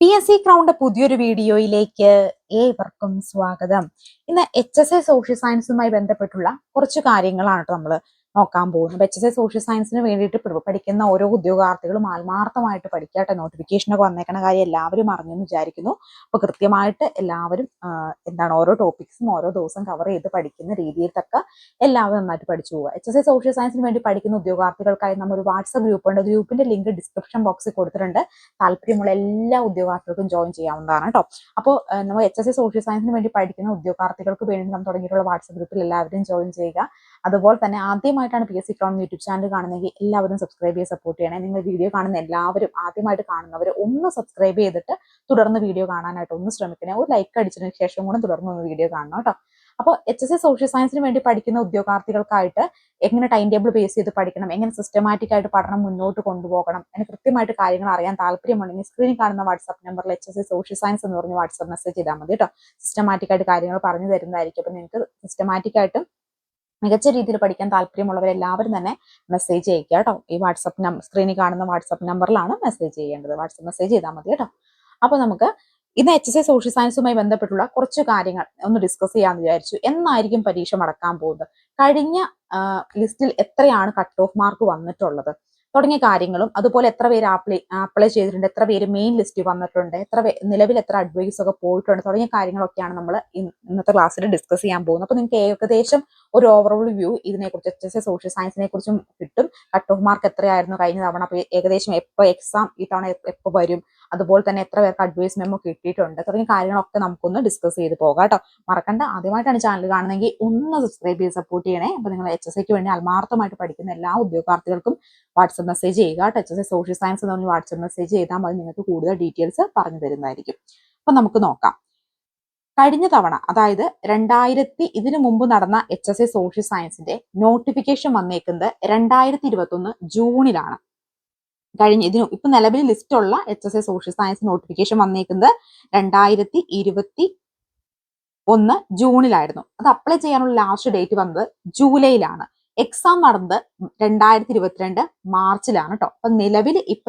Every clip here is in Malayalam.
PSC ക്രൗണ്ട് പുതിയൊരു വീഡിയോയിലേക്ക് ഏവർക്കും സ്വാഗതം. ഇന്ന് HSA സോഷ്യൽ സയൻസുമായി ബന്ധപ്പെട്ടുള്ള കുറച്ച് കാര്യങ്ങളാണ് നമ്മൾ നോക്കാൻ പോകുന്നത്. HSA സോഷ്യൽ സയൻസിന് വേണ്ടിയിട്ട് പഠിക്കുന്ന ഓരോ ഉദ്യോഗാർത്ഥികളും ആത്മാർത്ഥമായിട്ട് പഠിക്കട്ടെ. നോട്ടിഫിക്കേഷനൊക്കെ വന്നേക്കണ കാര്യം എല്ലാവരും അറിഞ്ഞെന്ന് വിചാരിക്കുന്നു. അപ്പോൾ കൃത്യമായിട്ട് എല്ലാവരും ഓരോ ടോപ്പിക്സും ഓരോ ദിവസം കവർ ചെയ്ത് പഠിക്കുന്ന രീതിയിൽ തക്ക എല്ലാവരും നന്നായിട്ട് പഠിച്ചു പോവുക. HSA സോഷ്യൽ സയൻസിന് വേണ്ടി പഠിക്കുന്ന ഉദ്യോഗാർത്ഥികൾക്കായി നമ്മൾ ഒരു വാട്സ്ആപ്പ് ഗ്രൂപ്പുണ്ട്. ഗ്രൂപ്പിന്റെ ലിങ്ക് ഡിസ്ക്രിപ്ഷൻ ബോക്സിൽ കൊടുത്തിട്ടുണ്ട്. താല്പര്യമുള്ള എല്ലാ ഉദ്യോഗാർത്ഥികൾക്കും ജോയിൻ ചെയ്യാവുന്നതാണ് കേട്ടോ. അപ്പോൾ നമ്മൾ HSA സോഷ്യൽ സയൻസിന് വേണ്ടി പഠിക്കുന്ന ഉദ്യോഗാർത്ഥികൾക്ക് വേണ്ടി നമ്മൾ തുടങ്ങിയിട്ടുള്ള വാട്സ്ആപ്പ് ഗ്രൂപ്പിൽ എല്ലാവരും ജോയിൻ ചെയ്യുക. അതുപോലെ തന്നെ ആദ്യമായിട്ടാണ് PSC ക്രൗണ്ട് യൂട്യൂബ് ചാനൽ കാണുന്നതെങ്കിൽ എല്ലാവരും സബ്സ്ക്രൈബ് ചെയ്ത് സപ്പോർട്ട് ചെയ്യണേ. നിങ്ങൾ വീഡിയോ കാണുന്ന എല്ലാവരും ആദ്യമായിട്ട് കാണുന്നവർ ഒന്ന് സബ്സ്ക്രൈബ് ചെയ്തിട്ട് തുടർന്ന് വീഡിയോ കാണാനായിട്ട് ഒന്ന് ശ്രമിക്കണേ. ഒരു ലൈക്ക് അടിച്ചതിന് ശേഷം കൂടെ തുടർന്ന് ഒന്ന് വീഡിയോ കാണണം കേട്ടോ. അപ്പോൾ HSA സോഷ്യൽ സയൻസിന് വേണ്ടി പഠിക്കുന്ന ഉദ്യോഗാർത്ഥികൾക്കായിട്ട് എങ്ങനെ ടൈം ടേബിൾ ബേസ് ചെയ്ത് പഠിക്കണം, എങ്ങനെ സിസ്റ്റമാറ്റിക് ആയിട്ട് പഠനം മുന്നോട്ട് കൊണ്ടുപോകണം, അങ്ങനെ കൃത്യമായിട്ട് കാര്യങ്ങൾ അറിയാൻ താല്പര്യമുണ്ടെങ്കിൽ സ്ക്രീനിൽ കാണുന്ന വാട്സ്ആപ്പ് നമ്പറിൽ HSA സോഷ്യൽ സയൻസ് എന്ന് പറഞ്ഞ് വാട്സ്ആപ്പ് മെസ്സേജ് ചെയ്താൽ മതി കേട്ടോ. സിസ്റ്റമാറ്റിക് ആയിട്ട് കാര്യങ്ങൾ പറഞ്ഞു തരുന്നതായിരിക്കും. അപ്പോൾ നിങ്ങൾക്ക് സിസ്റ്റമാറ്റിക് ആയിട്ട് മികച്ച രീതിയിൽ പഠിക്കാൻ താല്പര്യമുള്ളവരെല്ലാവരും തന്നെ മെസ്സേജ് അയക്കുക കേട്ടോ. ഈ വാട്സ്ആപ്പ് സ്ക്രീനിൽ കാണുന്ന വാട്സ്ആപ്പ് നമ്പറിലാണ് മെസ്സേജ് ചെയ്യേണ്ടത്. വാട്സ്ആപ്പ് മെസ്സേജ് ചെയ്താൽ മതി കേട്ടോ. അപ്പോൾ നമുക്ക് ഇന്ന് HSA സോഷ്യൽ സയൻസുമായി ബന്ധപ്പെട്ടുള്ള കുറച്ച് കാര്യങ്ങൾ ഒന്ന് ഡിസ്കസ് ചെയ്യാമെന്ന് വിചാരിച്ചു. എന്നായിരിക്കും പരീക്ഷ നടക്കാൻ പോകുന്നത്, കഴിഞ്ഞ ലിസ്റ്റിൽ എത്രയാണ് കട്ട് ഓഫ് മാർക്ക് വന്നിട്ടുള്ളത് തുടങ്ങിയ കാര്യങ്ങളും, അതുപോലെ എത്ര പേര് അപ്ലൈ ചെയ്തിട്ടുണ്ട്, എത്ര പേര് മെയിൻ ലിസ്റ്റ് വന്നിട്ടുണ്ട്, നിലവിൽ എത്ര അഡ്വൈസ് ഒക്കെ പോയിട്ടുണ്ട് തുടങ്ങിയ കാര്യങ്ങളൊക്കെയാണ് നമ്മൾ ഇന്നത്തെ ക്ലാസ്സിൽ ഡിസ്കസ് ചെയ്യാൻ പോകുന്നത്. അപ്പോൾ നിങ്ങൾക്ക് ഏകദേശം ഒരു ഓവറോൾ വ്യൂ ഇതിനെക്കുറിച്ച് HSA സോഷ്യൽ സയൻസിനെ കുറിച്ചും കിട്ടും. കട്ട് ഓഫ് മാർക്ക് എത്രയായിരുന്നു കഴിഞ്ഞ തവണ, അപ്പോൾ ഏകദേശം എപ്പോൾ എക്സാം ഈ തവണ എപ്പോൾ വരും, അതുപോലെ തന്നെ എത്ര പേർക്ക് അഡ്വൈസ് മെമ്മോ കിട്ടിയിട്ടുണ്ട് തുടങ്ങിയ കാര്യങ്ങളൊക്കെ നമുക്കൊന്ന് ഡിസ്കസ് ചെയ്ത് പോകാം കേട്ടോ. മറക്കണ്ട, ആദ്യമായിട്ടാണ് ചാനൽ കാണുന്നതെങ്കിൽ ഒന്ന് സബ്സ്ക്രൈബ് ചെയ്ത് സപ്പോർട്ട് ചെയ്യണേ. അപ്പോൾ നിങ്ങൾ HSAക്ക് വേണ്ടി ആത്മാർത്ഥമായിട്ട് പഠിക്കുന്ന എല്ലാ ഉദ്യോഗാർത്ഥികൾക്കും വാട്സ്ആപ്പ് മെസ്സേജ് ചെയ്യുക. HSA സോഷ്യൽ സയൻസ് എന്ന് പറഞ്ഞ് വാട്സ്ആപ്പ് മെസ്സേജ് ചെയ്താൽ മതി. നിങ്ങൾക്ക് കൂടുതൽ ഡീറ്റെയിൽസ് പറഞ്ഞു തരുന്നതായിരിക്കും. അപ്പൊ നമുക്ക് നോക്കാം. കഴിഞ്ഞ തവണ, അതായത് ഇതിനു മുമ്പ് നടന്ന HSA സോഷ്യൽ സയൻസിന്റെ നോട്ടിഫിക്കേഷൻ വന്നേക്കുന്നത് 2021 ജൂണിലാണ്. ഇപ്പൊ നിലവിൽ ലിസ്റ്റ് ഉള്ള HSA സോഷ്യൽ സയൻസ് നോട്ടിഫിക്കേഷൻ വന്നേക്കുന്നത് 2021 ജൂണിലായിരുന്നു. അത് അപ്ലൈ ചെയ്യാനുള്ള ലാസ്റ്റ് ഡേറ്റ് വന്നത് ജൂലൈയിലാണ്. എക്സാം നടന്നത് 2022 മാർച്ചിലാണ് കേട്ടോ. അപ്പൊ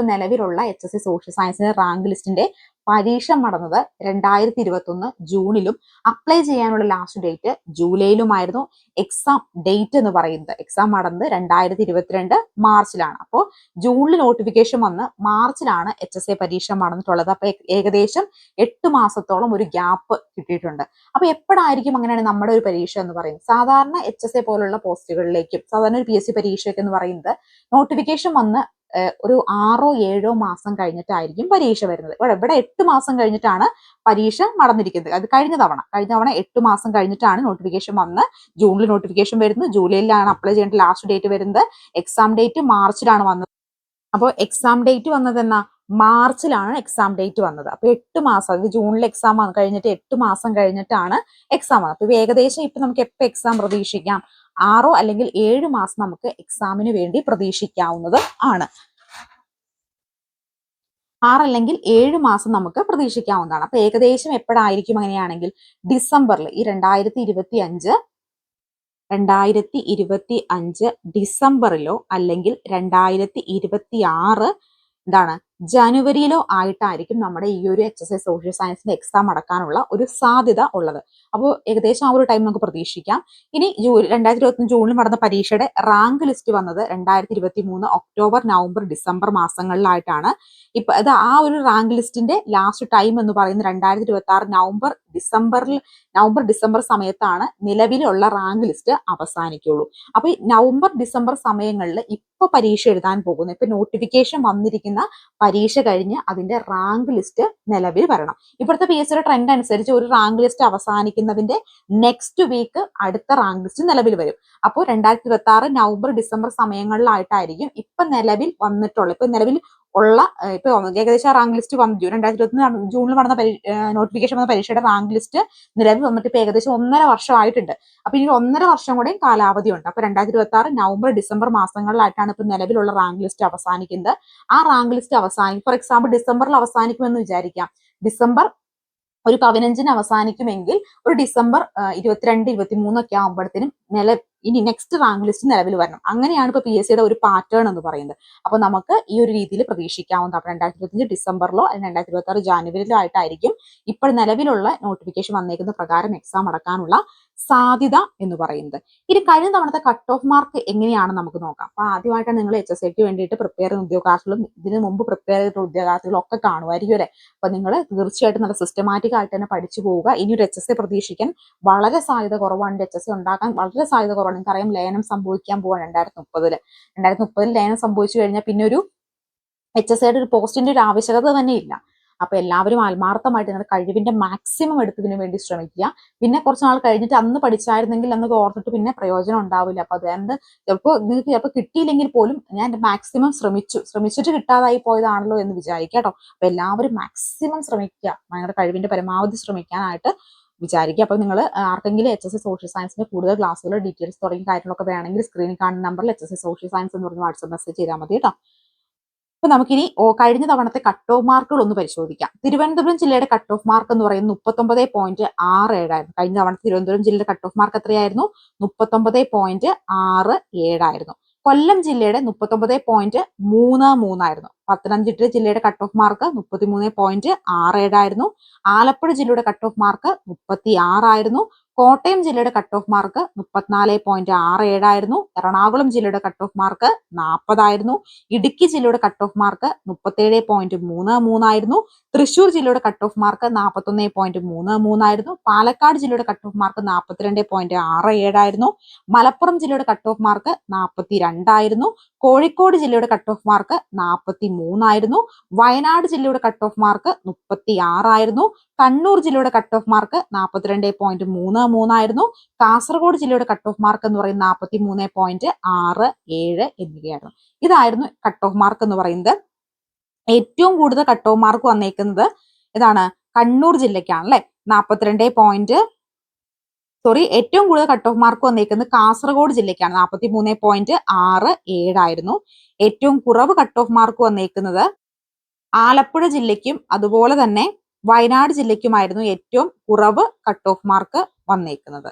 നിലവിലുള്ള HSA സോഷ്യൽ സയൻസിന്റെ റാങ്ക് ലിസ്റ്റിന്റെ പരീക്ഷ നടന്നത് 2021 ജൂണിലും അപ്ലൈ ചെയ്യാനുള്ള ലാസ്റ്റ് ഡേറ്റ് ജൂലൈയിലുമായിരുന്നു. എക്സാം ഡേറ്റ് എന്ന് പറയുന്നത്, എക്സാം നടന്നത് 2022 മാർച്ചിലാണ്. അപ്പോൾ ജൂണിൽ നോട്ടിഫിക്കേഷൻ വന്ന് മാർച്ചിലാണ് HSA പരീക്ഷ നടന്നിട്ടുള്ളത്. അപ്പൊ ഏകദേശം 8 മാസത്തോളം ഒരു ഗ്യാപ്പ് കിട്ടിയിട്ടുണ്ട്. അപ്പൊ എപ്പോഴായിരിക്കും അങ്ങനെയാണ് നമ്മുടെ ഒരു പരീക്ഷ എന്ന് പറയുന്നത്? സാധാരണ HSA പോലുള്ള പോസ്റ്റുകളിലേക്കും സാധാരണ ഒരു PSC പരീക്ഷയ്ക്ക് എന്ന് പറയുന്നത് നോട്ടിഫിക്കേഷൻ വന്ന് ഒരു 6-7 മാസം കഴിഞ്ഞിട്ടായിരിക്കും പരീക്ഷ വരുന്നത്. ഇവിടെ 8 മാസം കഴിഞ്ഞിട്ടാണ് പരീക്ഷ നടന്നിരിക്കുന്നത്. അത് കഴിഞ്ഞ തവണ 8 മാസം കഴിഞ്ഞിട്ടാണ് നോട്ടിഫിക്കേഷൻ വന്ന് ജൂണിൽ നോട്ടിഫിക്കേഷൻ വരുന്നത്. ജൂലൈയിലാണ് അപ്ലൈ ചെയ്യേണ്ട ലാസ്റ്റ് ഡേറ്റ് വരുന്നത്. എക്സാം ഡേറ്റ് മാർച്ചിലാണ് വന്നത്. അപ്പോൾ എക്സാം ഡേറ്റ് വന്നത് എന്നാ മാർച്ചിലാണ് എക്സാം ഡേറ്റ് വന്നത്. അപ്പൊ 8 മാസം, അത് ജൂണിൽ എക്സാം കഴിഞ്ഞിട്ട് 8 മാസം കഴിഞ്ഞിട്ടാണ് എക്സാം വന്നത്. അപ്പൊ ഏകദേശം ഇപ്പൊ നമുക്ക് എപ്പോൾ എക്സാം പ്രതീക്ഷിക്കാം? 6 അല്ലെങ്കിൽ 7 മാസം നമുക്ക് എക്സാമിന് വേണ്ടി പ്രതീക്ഷിക്കാവുന്നത് ആണ്. 6 അല്ലെങ്കിൽ 7 മാസം നമുക്ക് പ്രതീക്ഷിക്കാവുന്നതാണ്. അപ്പൊ ഏകദേശം എപ്പോഴായിരിക്കും അങ്ങനെയാണെങ്കിൽ? ഡിസംബറിൽ, ഈ 2025 ഡിസംബറിലോ അല്ലെങ്കിൽ 2026 ജനുവരിയിലോ ആയിട്ടായിരിക്കും നമ്മുടെ ഈ ഒരു HSA സോഷ്യൽ സയൻസിന്റെ എക്സാം നടക്കാനുള്ള ഒരു സാധ്യത ഉള്ളത്. അപ്പോൾ ഏകദേശം ആ ഒരു ടൈം നമുക്ക് പ്രതീക്ഷിക്കാം. ഇനി 2021 ജൂണിൽ നടന്ന പരീക്ഷയുടെ റാങ്ക് ലിസ്റ്റ് വന്നത് 2023 ഒക്ടോബർ, നവംബർ, ഡിസംബർ മാസങ്ങളിലായിട്ടാണ്. ഇപ്പൊ അത് ആ ഒരു റാങ്ക് ലിസ്റ്റിന്റെ ലാസ്റ്റ് ടൈം എന്ന് പറയുന്നത് 2026 നവംബർ ഡിസംബർ സമയത്താണ് നിലവിലുള്ള റാങ്ക് ലിസ്റ്റ് അവസാനിക്കുള്ളൂ. അപ്പൊ ഈ നവംബർ ഡിസംബർ സമയങ്ങളിൽ ഇപ്പൊ പരീക്ഷ എഴുതാൻ പോകുന്നു, ഇപ്പൊ നോട്ടിഫിക്കേഷൻ വന്നിരിക്കുന്ന പരീക്ഷ കഴിഞ്ഞ് അതിന്റെ റാങ്ക് ലിസ്റ്റ് നിലവിൽ വരണം. ഇപ്പോഴത്തെ PSC ട്രെൻഡ് അനുസരിച്ച് ഒരു റാങ്ക് ലിസ്റ്റ് അവസാനിക്കുന്നതിന്റെ നെക്സ്റ്റ് വീക്ക് അടുത്ത റാങ്ക് ലിസ്റ്റ് നിലവിൽ വരും. അപ്പോൾ 2026 നവംബർ ഡിസംബർ സമയങ്ങളിലായിട്ടായിരിക്കും ഇപ്പൊ നിലവിൽ ഏകദേശം റാങ്ക് ലിസ്റ്റ് വന്നു. 2021 ജൂണിൽ നടന്ന നോട്ടിഫിക്കേഷൻ വന്ന പരീക്ഷയുടെ റാങ്ക് ലിസ്റ്റ് നിലവിൽ വന്നിട്ട് ഇപ്പൊ ഏകദേശം 1.5 വർഷം ആയിട്ടുണ്ട്. അപ്പൊ ഇനി 1.5 വർഷം കൂടെയും കാലാവധി ഉണ്ട്. അപ്പൊ 2026 നവംബർ ഡിസംബർ മാസങ്ങളിലായിട്ടാണ് ഇപ്പൊ നിലവിലുള്ള റാങ്ക് ലിസ്റ്റ് അവസാനിക്കുന്നത്. ആ റാങ്ക് ലിസ്റ്റ് ഫോർ എക്സാമ്പിൾ ഡിസംബറിൽ അവസാനിക്കുമെന്ന് വിചാരിക്കാം. ഡിസംബർ ഒരു 15-ന് അവസാനിക്കുമെങ്കിൽ ഒരു ഡിസംബർ 22-23 ഒക്കെ ആകുമ്പോഴത്തേനും ഇനി നെക്സ്റ്റ് റാങ്ക് ലിസ്റ്റ് നിലവിൽ വരണം. അങ്ങനെയാണ് ഇപ്പൊ PSCയുടെ ഒരു പാറ്റേൺ എന്ന് പറയുന്നത്. അപ്പൊ നമുക്ക് ഈ ഒരു രീതിയിൽ പ്രതീക്ഷിക്കാവുന്നതാണ്. 2025 ഡിസംബറിലോ അല്ലെങ്കിൽ 2026 ജാനുവരിയിലോ ആയിട്ടായിരിക്കും ഇപ്പോൾ നിലവിലുള്ള നോട്ടിഫിക്കേഷൻ വന്നേക്കുന്ന പ്രകാരം എക്സാം അടക്കാനുള്ള സാധ്യത എന്ന് പറയുന്നത്. ഇനി കഴിഞ്ഞ തവണത്തെ കട്ട് ഓഫ് മാർക്ക് എങ്ങനെയാണെന്ന് നമുക്ക് നോക്കാം. അപ്പൊ ആദ്യമായിട്ട് നിങ്ങൾ HSIക്ക് വേണ്ടിയിട്ട് പ്രിപ്പയർ ചെയ്യുന്ന ഉദ്യോഗാർത്ഥികളും ഇതിനു മുമ്പ് പ്രിപ്പയർ ചെയ്തിട്ടുള്ള ഉദ്യോഗാർത്ഥികളും ഒക്കെ കാണുമായിരിക്കും അല്ലെ. അപ്പൊ നിങ്ങൾ തീർച്ചയായിട്ടും നല്ല സിസ്റ്റമാറ്റിക് ആയിട്ട് തന്നെ പഠിച്ചു പോവുക. ഇനി ഒരു HSI പ്രതീക്ഷിക്കാൻ വളരെ സാധ്യത കുറവാണ്. HSI ഉണ്ടാക്കാൻ വളരെ സാധ്യത കുറവാണ്. നിങ്ങൾക്കറിയാം ലയനം സംഭവിക്കാൻ പോവാണ് 2030 ലയനം സംഭവിച്ചു കഴിഞ്ഞാൽ പിന്നെ ഒരു HSIയുടെ ഒരു പോസ്റ്റിന്റെ ഒരു ആവശ്യകത തന്നെ ഇല്ല. അപ്പൊ എല്ലാവരും ആത്മാർത്ഥമായിട്ട് നിങ്ങളുടെ കഴിവിന്റെ മാക്സിമം എടുത്തതിനു വേണ്ടി ശ്രമിക്കുക. പിന്നെ കുറച്ച് നാൾ കഴിഞ്ഞിട്ട് അന്ന് പഠിച്ചായിരുന്നെങ്കിൽ എന്നൊക്കെ ഓർത്തിട്ട് പിന്നെ പ്രയോജനം ഉണ്ടാവില്ല. അപ്പൊ അതുകൊണ്ട് നിങ്ങൾക്ക് ചിലപ്പോൾ കിട്ടിയില്ലെങ്കിൽ പോലും ഞാൻ എന്റെ മാക്സിമം ശ്രമിച്ചിട്ട് കിട്ടാതായി പോയതാണല്ലോ എന്ന് വിചാരിക്കുക കേട്ടോ. അപ്പൊ എല്ലാവരും മാക്സിമം ശ്രമിക്കുക, നിങ്ങളുടെ കഴിവിന്റെ പരമാവധി ശ്രമിക്കാനായിട്ട് വിചാരിക്കുക. അപ്പൊ നിങ്ങൾ ആർക്കെങ്കിലും HSI സോഷ്യൽ സയൻസിന്റെ കൂടുതൽ ക്ലാസ്സുകൾ ഡീറ്റെയിൽസ് തുടങ്ങിയ കാര്യങ്ങളൊക്കെ വേണമെങ്കിൽ സ്ക്രീനിൽ കാണുന്ന നമ്പറിൽ HSI സോഷ്യൽ സയൻസ് എന്ന് പറഞ്ഞ് വാട്സ്ആപ്പ് മെസ്സേജ് ചെയ്താൽ മതി കേട്ടോ. അപ്പൊ നമുക്കിനി കഴിഞ്ഞ തവണത്തെ കട്ട് ഓഫ് മാർക്കുകൾ ഒന്ന് പരിശോധിക്കാം. തിരുവനന്തപുരം ജില്ലയുടെ കട്ട് ഓഫ് മാർക്ക് എന്ന് പറയുന്നത് 39.67 ആയിരുന്നു. കഴിഞ്ഞ തവണ തിരുവനന്തപുരം ജില്ലയുടെ കട്ട് ഓഫ് മാർക്ക് എത്രയായിരുന്നു? 39.67 ആയിരുന്നു. കൊല്ലം ജില്ലയുടെ 39.33 ആയിരുന്നു. പത്തനംതിട്ട ജില്ലയുടെ കട്ട് ഓഫ് മാർക്ക് 33.67 ആയിരുന്നു. ആലപ്പുഴ ജില്ലയുടെ കട്ട് ഓഫ് മാർക്ക് 36 ആയിരുന്നു. കോട്ടയം ജില്ലയുടെ കട്ട് ഓഫ് മാർക്ക് 34.67 ആയിരുന്നു. എറണാകുളം ജില്ലയുടെ കട്ട് ഓഫ് മാർക്ക് 40 ആയിരുന്നു. ഇടുക്കി ജില്ലയുടെ കട്ട് ഓഫ് മാർക്ക് 37.33 ആയിരുന്നു. തൃശൂർ ജില്ലയുടെ കട്ട് ഓഫ് മാർക്ക് 41.33 ആയിരുന്നു. പാലക്കാട് ജില്ലയുടെ കട്ട് ഓഫ് മാർക്ക് 42.67 ആയിരുന്നു. മലപ്പുറം ജില്ലയുടെ കട്ട് ഓഫ് മാർക്ക് 42 ആയിരുന്നു. കോഴിക്കോട് ജില്ലയുടെ കട്ട് ഓഫ് മാർക്ക് 43 ആയിരുന്നു. വയനാട് ജില്ലയുടെ കട്ട് ഓഫ് മാർക്ക് 36 ആയിരുന്നു. കണ്ണൂർ ജില്ലയുടെ കട്ട് ഓഫ് മാർക്ക് 42.33 ആയിരുന്നു. കാസർഗോഡ് ജില്ലയുടെ കട്ട് ഓഫ് മാർക്ക് എന്ന് പറയുന്നത് 43.67 എന്നിവയായിരുന്നു. ഇതായിരുന്നു കട്ട് ഓഫ് മാർക്ക് എന്ന് പറയുന്നത്. ഏറ്റവും കൂടുതൽ കട്ട് ഓഫ് മാർക്ക് വന്നേക്കുന്നത് ഇതാണ് കണ്ണൂർ ജില്ലയ്ക്കാണ് അല്ലെ. ഏറ്റവും കൂടുതൽ കട്ട് ഓഫ് മാർക്ക് വന്നേക്കുന്നത് കാസർഗോഡ് ജില്ലയ്ക്കാണ്. 43.67 ആയിരുന്നു. ഏറ്റവും കുറവ് കട്ട് ഓഫ് മാർക്ക് വന്നേക്കുന്നത് ആലപ്പുഴ ജില്ലയ്ക്കും അതുപോലെ തന്നെ വയനാട് ജില്ലയ്ക്കുമായിരുന്നു ഏറ്റവും കുറവ് കട്ട് ഓഫ് മാർക്ക് വന്നേക്കുന്നത്.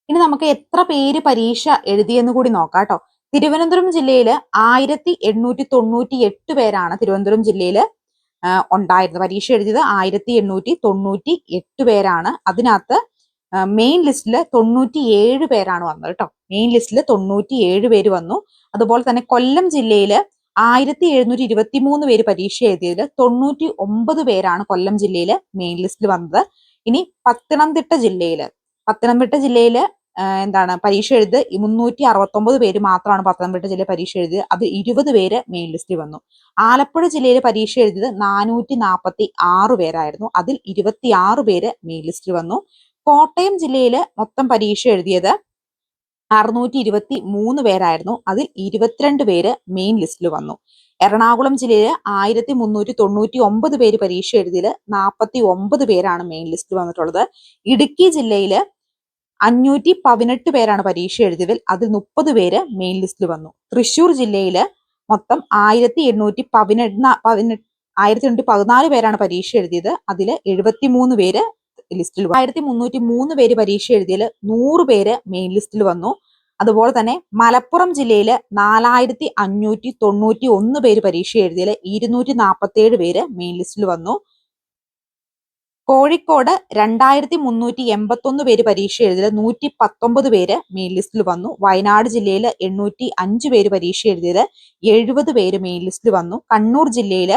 ഇനി നമുക്ക് എത്ര പേര് പരീക്ഷ എഴുതിയെന്ന് കൂടി നോക്കാം കേട്ടോ. തിരുവനന്തപുരം ജില്ലയിൽ 1898 പേരാണ് തിരുവനന്തപുരം ജില്ലയിൽ ഉണ്ടായിരുന്നത്. പരീക്ഷ എഴുതിയത് 1898 പേരാണ്. അതിനകത്ത് മെയിൻ ലിസ്റ്റില് 97 പേരാണ് വന്നത് കേട്ടോ. മെയിൻ ലിസ്റ്റില് 97 പേര് വന്നു. അതുപോലെ തന്നെ കൊല്ലം ജില്ലയില് 1723 പേര് പരീക്ഷ എഴുതിയതിൽ 99 പേരാണ് കൊല്ലം ജില്ലയില് മെയിൻ ലിസ്റ്റിൽ വന്നത്. ഇനി പത്തനംതിട്ട ജില്ലയില് പരീക്ഷ എഴുതി 369 പേര് മാത്രമാണ് പത്തനംതിട്ട ജില്ലയിൽ പരീക്ഷ എഴുതിയത്. അത് 20 പേര് മെയിൻ ലിസ്റ്റിൽ വന്നു. ആലപ്പുഴ ജില്ലയിൽ പരീക്ഷ എഴുതിയത് 446 പേരായിരുന്നു. അതിൽ 26 പേര് മെയിൻ ലിസ്റ്റിൽ വന്നു. കോട്ടയം ജില്ലയിൽ മൊത്തം പരീക്ഷ എഴുതിയത് 623 പേരായിരുന്നു. അതിൽ 22 പേര് മെയിൻ ലിസ്റ്റിൽ വന്നു. എറണാകുളം ജില്ലയിൽ 1399 പേര് പരീക്ഷ എഴുതിയത് 49 പേരാണ് മെയിൻ ലിസ്റ്റിൽ വന്നിട്ടുള്ളത്. ഇടുക്കി ജില്ലയിൽ 518 പേരാണ് പരീക്ഷ എഴുതിയതിൽ അതിൽ 30 പേര് മെയിൻ ലിസ്റ്റിൽ വന്നു. തൃശൂർ ജില്ലയിൽ മൊത്തം 1814 പേരാണ് പരീക്ഷ എഴുതിയത്. അതിൽ 73 പേര് ലിസ്റ്റിൽ 1303 പേര് പരീക്ഷ എഴുതിയതിൽ 100 പേര് മെയിൻ ലിസ്റ്റിൽ വന്നു. അതുപോലെ തന്നെ മലപ്പുറം ജില്ലയിൽ 4591 പേര് പരീക്ഷ എഴുതിയതിൽ 247 പേര് മെയിൻ ലിസ്റ്റിൽ വന്നു. കോഴിക്കോട് 2381 പേര് പരീക്ഷ എഴുതിയതിൽ 119 പേര് മെയിൻ ലിസ്റ്റിൽ വന്നു. വയനാട് ജില്ലയിൽ 805 പേര് പരീക്ഷ എഴുതിയത് 70 പേര് മെയിൻ ലിസ്റ്റിൽ വന്നു. കണ്ണൂർ ജില്ലയിൽ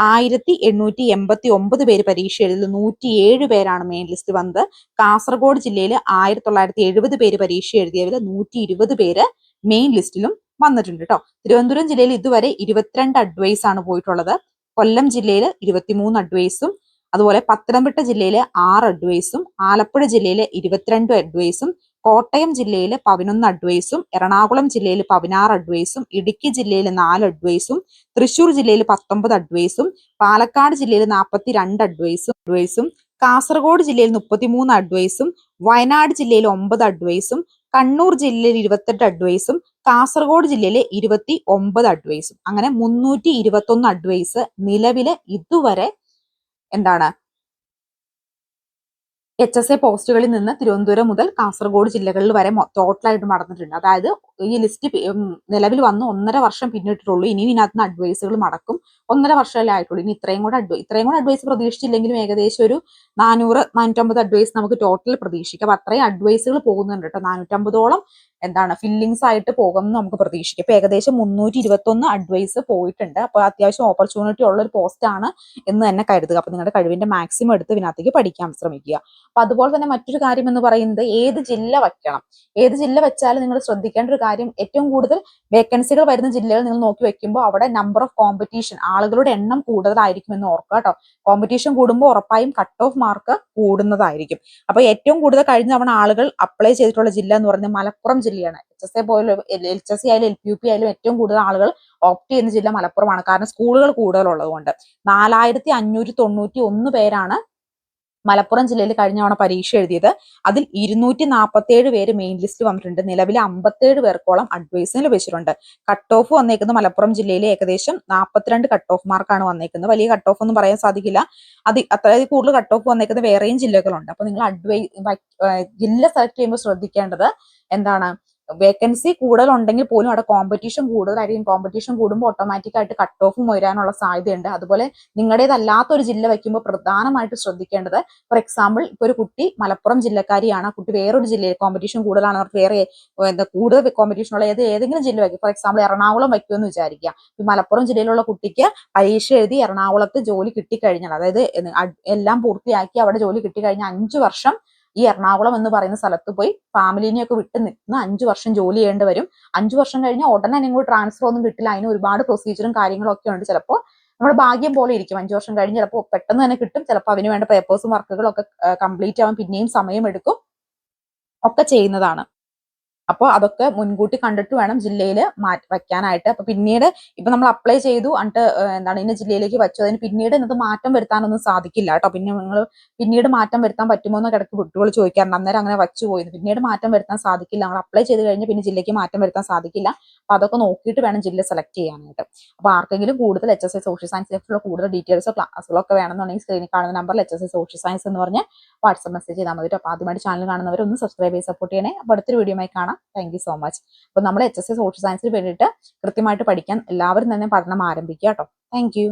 1889 പേര് പരീക്ഷ എഴുതിയത് 107 പേരാണ് മെയിൻ ലിസ്റ്റ് വന്നത്. കാസർഗോഡ് ജില്ലയിൽ 1970 പേര് പരീക്ഷ എഴുതിയതിൽ 120 പേര് മെയിൻ ലിസ്റ്റിലും വന്നിട്ടുണ്ട് കേട്ടോ. തിരുവനന്തപുരം ജില്ലയിൽ ഇതുവരെ 22 അഡ്വൈസ് ആണ് പോയിട്ടുള്ളത്. കൊല്ലം ജില്ലയിൽ 23 അഡ്വൈസും അതുപോലെ പത്തനംതിട്ട ജില്ലയിൽ 6 അഡ്വൈസും ആലപ്പുഴ ജില്ലയിൽ 22 അഡ്വൈസും കോട്ടയം ജില്ലയിൽ 11 അഡ്വൈസും എറണാകുളം ജില്ലയിൽ 16 അഡ്വൈസും ഇടുക്കി ജില്ലയിൽ 4 അഡ്വൈസും തൃശൂർ ജില്ലയിൽ 19 അഡ്വൈസും പാലക്കാട് ജില്ലയിൽ 42 അഡ്വൈസും കാസർഗോഡ് ജില്ലയിൽ 33 അഡ്വൈസും വയനാട് ജില്ലയിൽ 9 അഡ്വൈസും കണ്ണൂർ ജില്ലയിൽ 28 അഡ്വൈസും കാസർഗോഡ് ജില്ലയിൽ 29 അഡ്വൈസും അങ്ങനെ 321 അഡ്വൈസ് നിലവില് ഇതുവരെ HSA പോസ്റ്റുകളിൽ നിന്ന് തിരുവനന്തപുരം മുതൽ കാസർഗോഡ് ജില്ലകളിൽ വരെ ടോട്ടലായിട്ട് നടന്നിട്ടുണ്ട്. അതായത് ഈ ലിസ്റ്റ് നിലവിൽ വന്ന് 1.5 വർഷം പിന്നിട്ടിട്ടുള്ളൂ. ഇനിയും ഇതിനകത്ത് നിന്ന് അഡ്വൈസുകൾ നടക്കും. 1.5 വർഷമല്ലേ ആയിട്ടുള്ളൂ. ഇനി ഇത്രയും കൂടെ അഡ്വൈസ് പ്രതീക്ഷിച്ചില്ലെങ്കിലും ഏകദേശം ഒരു 400-450 അഡ്വൈസ് നമുക്ക് ടോട്ടൽ പ്രതീക്ഷിക്കാം. അപ്പൊ അത്രയും അഡ്വൈസുകൾ പോകുന്നുണ്ട് കേട്ടോ. 450ഓളം ഫില്ലിങ്സ് ആയിട്ട് പോകുമെന്ന് നമുക്ക് പ്രതീക്ഷിക്കാം. ഇപ്പൊ ഏകദേശം 321 അഡ്വൈസ് പോയിട്ടുണ്ട്. അപ്പൊ അത്യാവശ്യം ഓപ്പർച്യൂണിറ്റി ഉള്ള ഒരു പോസ്റ്റ് ആണ് എന്ന് തന്നെ കരുതുക. അപ്പൊ നിങ്ങളുടെ കഴിവിന്റെ മാക്സിമം എടുത്ത് ഇതിനകത്തേക്ക് പഠിക്കാൻ ശ്രമിക്കുക. അപ്പൊ അതുപോലെ തന്നെ മറ്റൊരു കാര്യം എന്ന് പറയുന്നത് ഏത് ജില്ല വയ്ക്കണം. ഏത് ജില്ല വെച്ചാലും നിങ്ങൾ ശ്രദ്ധിക്കേണ്ട ഒരു കാര്യം, ഏറ്റവും കൂടുതൽ വേക്കൻസികൾ വരുന്ന ജില്ലകൾ നിങ്ങൾ നോക്കി വെക്കുമ്പോൾ അവിടെ നമ്പർ ഓഫ് കോമ്പറ്റീഷൻ, ആളുകളുടെ എണ്ണം കൂടുതലായിരിക്കും എന്ന് ഓർക്കുക കേട്ടോ. കോമ്പറ്റീഷൻ കൂടുമ്പോൾ ഉറപ്പായും കട്ട് ഓഫ് മാർക്ക് കൂടുന്നതായിരിക്കും. അപ്പൊ ഏറ്റവും കൂടുതൽ കഴിഞ്ഞ തവണ ആളുകൾ അപ്ലൈ ചെയ്തിട്ടുള്ള ജില്ല എന്ന് പറയുന്നത് മലപ്പുറം ജില്ലയാണ്. HSA പോലും HSC ആയാലും LPUP ആയാലും ഏറ്റവും കൂടുതൽ ആളുകൾ ഓപ്റ്റ് ചെയ്യുന്ന ജില്ല മലപ്പുറമാണ്. കാരണം സ്കൂളുകൾ കൂടുതലുള്ളത് കൊണ്ട്. 4591 പേരാണ് മലപ്പുറം ജില്ലയിൽ കഴിഞ്ഞ തവണ പരീക്ഷ എഴുതിയത്. അതിൽ 247 പേര് മെയിൻ ലിസ്റ്റ് വന്നിട്ടുണ്ട്. നിലവിൽ 57 പേർക്കോളം അഡ്വൈസിന് ലഭിച്ചിട്ടുണ്ട്. കട്ട് ഓഫ് വന്നേക്കുന്നത് മലപ്പുറം ജില്ലയിൽ ഏകദേശം 42 കട്ട് ഓഫ് മാർക്കാണ് വന്നേക്കുന്നത്. വലിയ കട്ട് ഓഫ് ഒന്നും പറയാൻ സാധിക്കില്ല. അത്രയും കൂടുതൽ കട്ട് ഓഫ് വന്നേക്കുന്നത് വേറെയും ജില്ലകളുണ്ട്. അപ്പൊ നിങ്ങൾ ജില്ല സെലക്ട് ചെയ്യുമ്പോൾ ശ്രദ്ധിക്കേണ്ടത് എന്താണ്, വേക്കൻസി കൂടുതലുണ്ടെങ്കിൽ പോലും അവിടെ കോമ്പറ്റീഷൻ കൂടുതലായിരിക്കും. കോമ്പറ്റീഷൻ കൂടുമ്പോൾ ഓട്ടോമാറ്റിക് ആയിട്ട് കട്ട് ഓഫും വരാനുള്ള സാധ്യതയുണ്ട്. അതുപോലെ നിങ്ങളുടേതല്ലാത്ത ഒരു ജില്ല വയ്ക്കുമ്പോൾ പ്രധാനമായിട്ട് ശ്രദ്ധിക്കേണ്ടത്, ഫോർ എക്സാമ്പിൾ ഇപ്പൊ ഒരു കുട്ടി മലപ്പുറം ജില്ലക്കാരിയാണ്, കുട്ടി വേറൊരു ജില്ലയിൽ കോമ്പറ്റീഷൻ കൂടുതലാണ്, വേറെ കൂടുതൽ കോമ്പറ്റീഷൻ ഉള്ള ഏതെങ്കിലും ജില്ല വയ്ക്കും. ഫോർ എക്സാമ്പിൾ എറണാകുളം വയ്ക്കുമെന്ന് വിചാരിക്കുക. മലപ്പുറം ജില്ലയിലുള്ള കുട്ടിക്ക് പരീക്ഷ എഴുതി എറണാകുളത്ത് ജോലി കിട്ടിക്കഴിഞ്ഞാൽ, അതായത് എല്ലാം പൂർത്തിയാക്കി അവിടെ ജോലി കിട്ടിക്കഴിഞ്ഞാൽ 5 വർഷം ഈ എറണാകുളം എന്ന് പറയുന്ന സ്ഥലത്ത് പോയി ഫാമിലിനെയൊക്കെ വിട്ട് നിന്ന് 5 വർഷം ജോലി ചെയ്യേണ്ടി വരും. 5 വർഷം കഴിഞ്ഞാൽ ഉടനെ നിങ്ങൾ ട്രാൻസ്ഫർ ഒന്നും കിട്ടില്ല. അതിന് ഒരുപാട് പ്രൊസീജിയറും കാര്യങ്ങളും ഒക്കെ ഉണ്ട്. ചിലപ്പോൾ നമ്മുടെ ഭാഗ്യം പോലെ ഇരിക്കും. 5 വർഷം കഴിഞ്ഞ് ചിലപ്പോൾ പെട്ടെന്ന് തന്നെ കിട്ടും. ചിലപ്പോൾ അതിന് വേണ്ട പേപ്പേഴ്സും വർക്കുകളും ഒക്കെ കംപ്ലീറ്റ് ആവാൻ പിന്നെയും സമയമെടുക്കും. ഒക്കെ ചെയ്യുന്നതാണ്. അപ്പോൾ അതൊക്കെ മുൻകൂട്ടി കണ്ടിട്ട് വേണം ജില്ലയിൽ വയ്ക്കാനായിട്ട്. അപ്പൊ പിന്നീട് ഇപ്പൊ നമ്മൾ അപ്ലൈ ചെയ്തു എന്നിട്ട് ഇന്ന ജില്ലയിലേക്ക് വെച്ചു, അതിന് പിന്നീട് ഇത് മാറ്റം വരുത്താനൊന്നും സാധിക്കില്ല കേട്ടോ. പിന്നെ നിങ്ങൾ പിന്നീട് മാറ്റം വരുത്താൻ പറ്റുമോ എന്ന് കിടക്ക് കുട്ടികൾ ചോദിക്കാറുണ്ട്. അന്നേരം അങ്ങനെ വച്ചു പോയി, പിന്നീട് മാറ്റം വരുത്താൻ സാധിക്കില്ല. നമ്മൾ അപ്ലൈ ചെയ്ത് കഴിഞ്ഞ് പിന്നെ ജില്ലയ്ക്ക് മാറ്റം വരുത്താൻ സാധിക്കില്ല. അപ്പൊ അതൊക്കെ നോക്കിയിട്ട് വേണം ജില്ല സെലക്ട് ചെയ്യാനായിട്ട്. അപ്പൊ ആർക്കെങ്കിലും കൂടുതൽ HSA സോഷ്യൽ സയൻസിലുള്ള കൂടുതൽ ഡീറ്റെയിൽസോ ക്ലാസ്സുകളൊക്കെ വേണമെന്നുണ്ടെങ്കിൽ സ്ക്രീനിൽ കാണുന്ന നമ്പറിൽ HSA സോഷ്യൽ സയൻസ് എന്ന് പറഞ്ഞ് വാട്സ്ആപ്പ് മെസ്സേജ് ചെയ്താൽ മതി. അപ്പൊ ആദ്യമായിട്ട് ചാനൽ കാണുന്നവർ ഒന്ന് സബ്സ്ക്രൈബ് ചെയ്ത് സപ്പോർട്ട് ചെയ്യണേ. അപ്പൊ അടുത്തൊരു വീഡിയോയുമായി കാണാം. Thank you so much. അപ്പൊ നമ്മൾ HSA സോഷ്യൽ സയൻസിന് വേണ്ടിയിട്ട് കൃത്യമായിട്ട് പഠിക്കാൻ എല്ലാവരും തന്നെ പഠനം ആരംഭിക്കുക കേട്ടോ. Thank you.